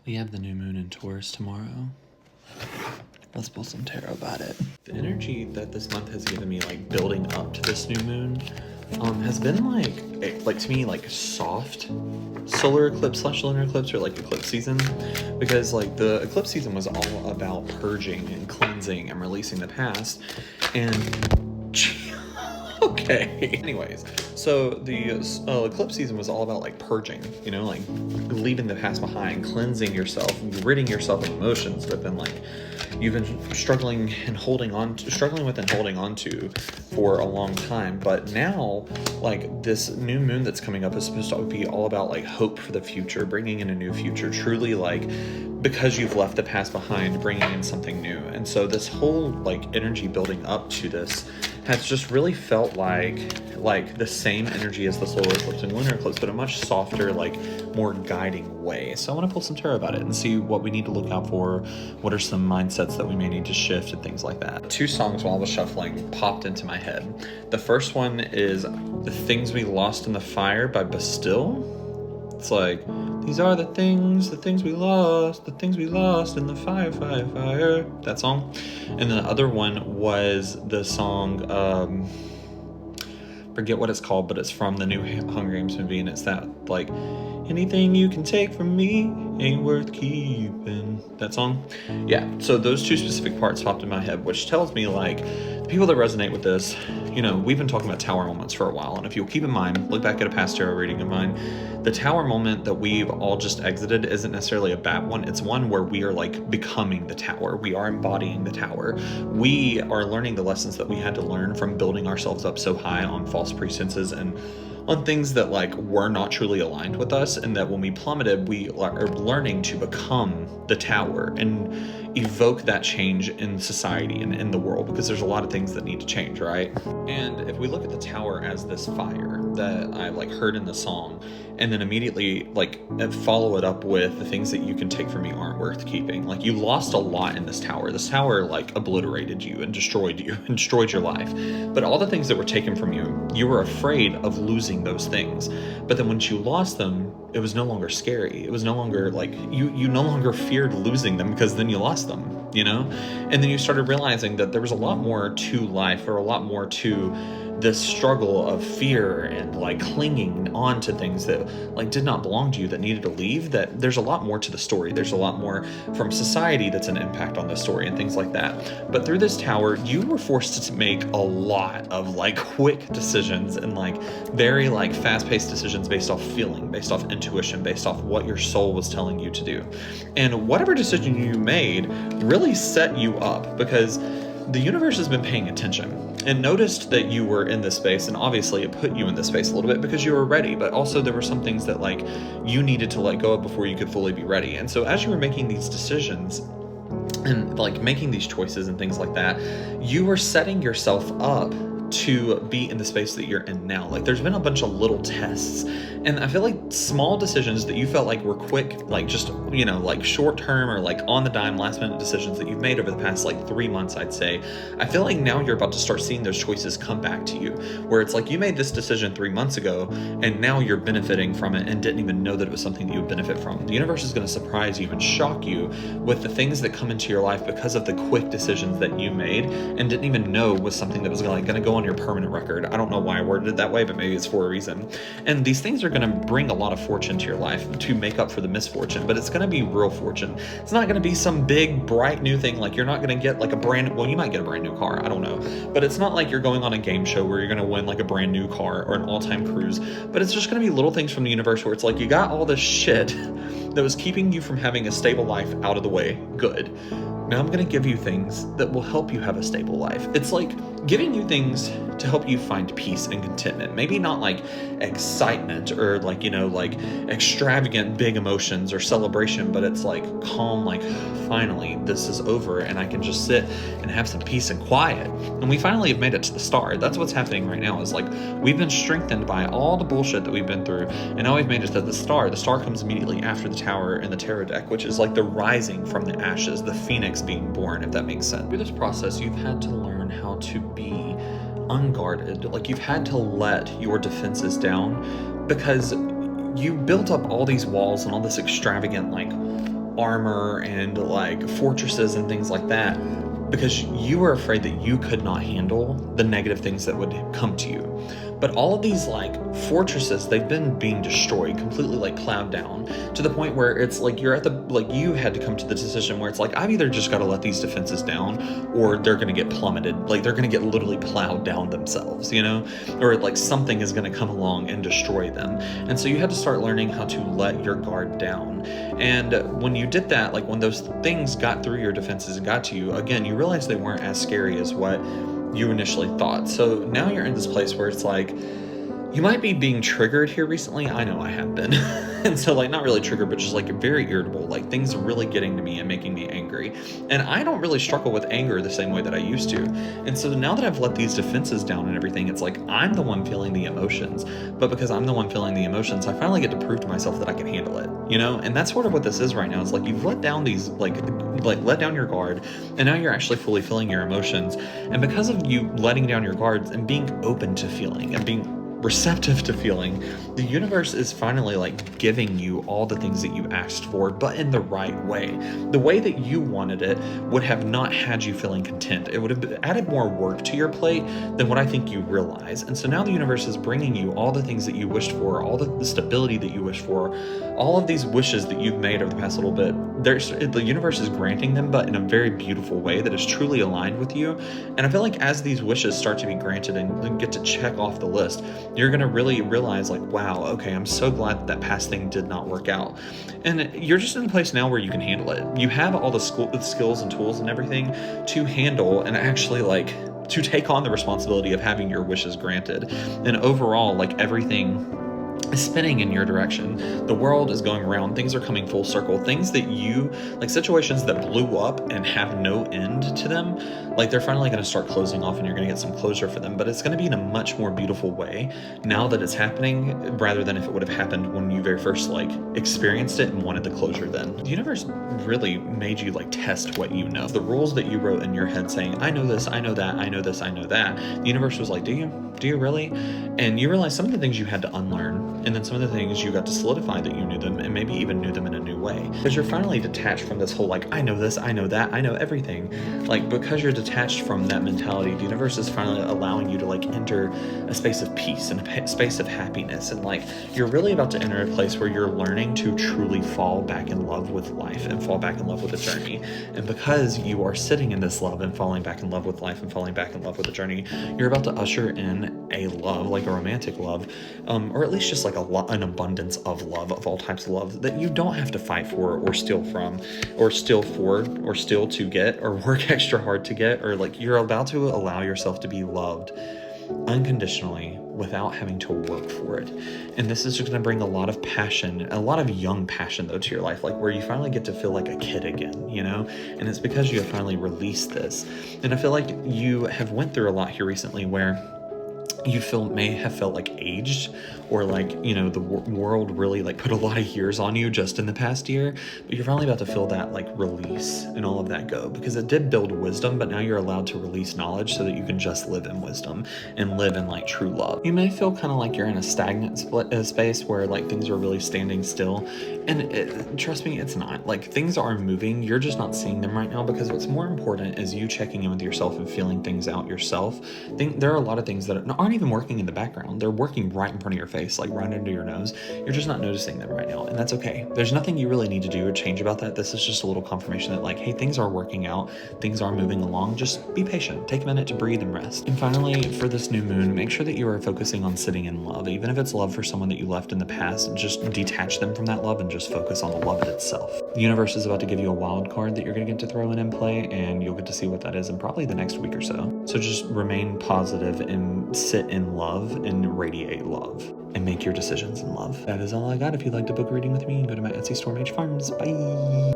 We have the new moon in Taurus tomorrow. Let's pull some tarot about it. The energy that this month has given me, like building up to this new moon, has been like to me, like soft solar eclipse / lunar eclipse, or like eclipse season, because like the eclipse season was all about purging and cleansing and releasing the past. And okay, anyways, so the eclipse season was all about like purging, you know, like leaving the past behind, cleansing yourself, ridding yourself of emotions that then like you've been struggling with and holding on to for a long time. But now, like, this new moon that's coming up is supposed to be all about like hope for the future, bringing in a new future, truly, like, because you've left the past behind, bringing in something new. And so this whole like energy building up to this has just really felt like the same energy as the solar eclipse and lunar eclipse, but a much softer, like more guiding way. So I want to pull some tarot about it and see what we need to look out for, what are some mindsets that we may need to shift, and things like that. Two songs while I was shuffling popped into my head. The first one is The Things We Lost in the Fire by Bastille. It's like, these are the things we lost in the fire, fire, fire. That song. And then the other one was the song, forget what it's called, but it's from the new Hunger Games movie, and it's that, like, anything you can take from me ain't worth keeping. That song. Yeah, so those two specific parts popped in my head, which tells me, like, the people that resonate with this, you know, we've been talking about tower moments for a while, and if you'll keep in mind, look back at a past tarot reading of mine, the tower moment that we've all just exited isn't necessarily a bad one. It's one where we are like becoming the tower. We are embodying the tower. We are learning the lessons that we had to learn from building ourselves up so high on false pretenses and on things that like were not truly aligned with us, and that when we plummeted, we are learning to become the tower and evoke that change in society and in the world, because there's a lot of things that need to change, right? And if we look at the tower as this fire that I like heard in the song, and then immediately like follow it up with the things that you can take from me aren't worth keeping. Like, you lost a lot in this tower. This tower like obliterated you and destroyed your life. But all the things that were taken from you, you were afraid of losing those things. But then once you lost them, it was no longer scary. It was no longer like you no longer feared losing them, because then you lost them, you know? And then you started realizing that there was a lot more to life, or a lot more to this struggle of fear and like clinging on to things that like did not belong to you, that needed to leave, that there's a lot more to the story. There's a lot more from society that's an impact on the story and things like that. But through this tower, you were forced to make a lot of like quick decisions and like very like fast-paced decisions based off feeling, based off intuition, based off what your soul was telling you to do. And whatever decision you made really set you up, because the universe has been paying attention and noticed that you were in this space, and obviously it put you in this space a little bit because you were ready, but also there were some things that like you needed to let go of before you could fully be ready. And so as you were making these decisions and like making these choices and things like that, you were setting yourself up to be in the space that you're in now. Like, there's been a bunch of little tests, and I feel like small decisions that you felt like were quick, like just, you know, like short term or like on the dime last minute decisions that you've made over the past like 3 months, I'd say. I feel like now you're about to start seeing those choices come back to you, where it's like you made this decision 3 months ago and now you're benefiting from it and didn't even know that it was something that you would benefit from. The universe is going to surprise you and shock you with the things that come into your life because of the quick decisions that you made and didn't even know was something that was going to go on your permanent record. I don't know why I worded it that way, but maybe it's for a reason. And these things are going to bring a lot of fortune to your life to make up for the misfortune, but it's going to be real fortune. It's not going to be some big bright new thing. Like, you're not going to get like you might get a brand new car, I don't know, but it's not like you're going on a game show where you're going to win like a brand new car or an all-time cruise. But it's just going to be little things from the universe where it's like you got all this shit that was keeping you from having a stable life out of the way. Good. Now I'm going to give you things that will help you have a stable life. It's like giving you things to help you find peace and contentment. Maybe not like excitement or like, you know, like extravagant big emotions or celebration, but it's like calm, like finally this is over and I can just sit and have some peace and quiet. And we finally have made it to the star. That's what's happening right now, is like we've been strengthened by all the bullshit that we've been through, and now we've made it to the star. The star comes immediately after the tower in the tarot deck, which is like the rising from the ashes, the phoenix being born, if that makes sense. Through this process, you've had to learn how to be unguarded. Like, you've had to let your defenses down because you built up all these walls and all this extravagant like armor and like fortresses and things like that, because you were afraid that you could not handle the negative things that would come to you. But all of these like fortresses, they've been being destroyed, completely like plowed down, to the point where it's like you're at the, like you had to come to the decision where it's like, I've either just got to let these defenses down, or they're going to get plummeted. Like they're going to get literally plowed down themselves, you know, or like something is going to come along and destroy them. And so you had to start learning how to let your guard down. And when you did that, like when those things got through your defenses and got to you, again, you realized they weren't as scary as what you initially thought. So now you're in this place where it's like, you might be being triggered here recently. I know I have been. And so like, not really triggered, but just like very irritable. Like things are really getting to me and making me angry. And I don't really struggle with anger the same way that I used to. And so now that I've let these defenses down and everything, it's like, I'm the one feeling the emotions. But because I'm the one feeling the emotions, I finally get to prove to myself that I can handle it, you know? And that's sort of what this is right now. It's like, you've let down these, like let down your guard, and now you're actually fully feeling your emotions. And because of you letting down your guards and being open to feeling and being receptive to feeling, the universe is finally like giving you all the things that you asked for, but in the right way. The way that you wanted it would have not had you feeling content. It would have added more work to your plate than what I think you realize. And so now the universe is bringing you all the things that you wished for, all the stability that you wished for, all of these wishes that you've made over the past little bit. The universe is granting them, but in a very beautiful way that is truly aligned with you. And I feel like as these wishes start to be granted and get to check off the list, you're going to really realize like, wow, okay, I'm so glad that past thing did not work out. And you're just in a place now where you can handle it. You have all the skills and tools and everything to handle and actually like to take on the responsibility of having your wishes granted. And overall, like everything is spinning in your direction. The world is going around. Things are coming full circle. Things that you, like situations that blew up and have no end to them, like they're finally going to start closing off and you're going to get some closure for them. But it's going to be in a much more beautiful way now that it's happening, rather than if it would have happened when you very first like experienced it and wanted the closure then. The universe really made you like test what you know. The rules that you wrote in your head saying, I know this, I know that, I know this, I know that. The universe was like, do you? Do you really? And you realize some of the things you had to unlearn, and then some of the things you got to solidify that you knew them, and maybe even knew them in a new way. Because you're finally detached from this whole like, I know this, I know that, I know everything. Like, because you're detached from that mentality, the universe is finally allowing you to like enter a space of peace and a space of happiness. And like, you're really about to enter a place where you're learning to truly fall back in love with life and fall back in love with the journey. And because you are sitting in this love and falling back in love with life and falling back in love with the journey, you're about to usher in a love, like a romantic love, or at least just like an abundance of love, of all types of love that you don't have to fight for or steal from or steal for or steal to get or work extra hard to get, or like you're about to allow yourself to be loved unconditionally without having to work for it. And this is just going to bring a lot of passion, a lot of young passion though to your life, like where you finally get to feel like a kid again, you know? And it's because you have finally released this. And I feel like you have went through a lot here recently where you may have felt like aged, or like, you know, the world really like put a lot of years on you just in the past year, but you're finally about to feel that like release and all of that go, because it did build wisdom, but now you're allowed to release knowledge so that you can just live in wisdom and live in like true love. You may feel kind of like you're in a stagnant space where like things are really standing still, and trust me, it's not. Like things are moving, you're just not seeing them right now, because what's more important is you checking in with yourself and feeling things out yourself. There are a lot of things that aren't even working in the background. They're working right in front of your face, like right under your nose. You're just not noticing them right now, and that's okay. There's nothing you really need to do or change about that. This is just a little confirmation that like, hey, things are working out, things are moving along. Just be patient, take a minute to breathe and rest. And finally, for this new moon, make sure that you are focusing on sitting in love. Even if it's love for someone that you left in the past, just detach them from that love and just focus on the love itself. The universe is about to give you a wild card that you're going to get to throw in and play, and you'll get to see what that is in probably the next week or so. So just remain positive and sit in love and radiate love and make your decisions in love. That is all I got. If you'd like to book a reading with me, go to my Etsy store, Mage Farms. Bye.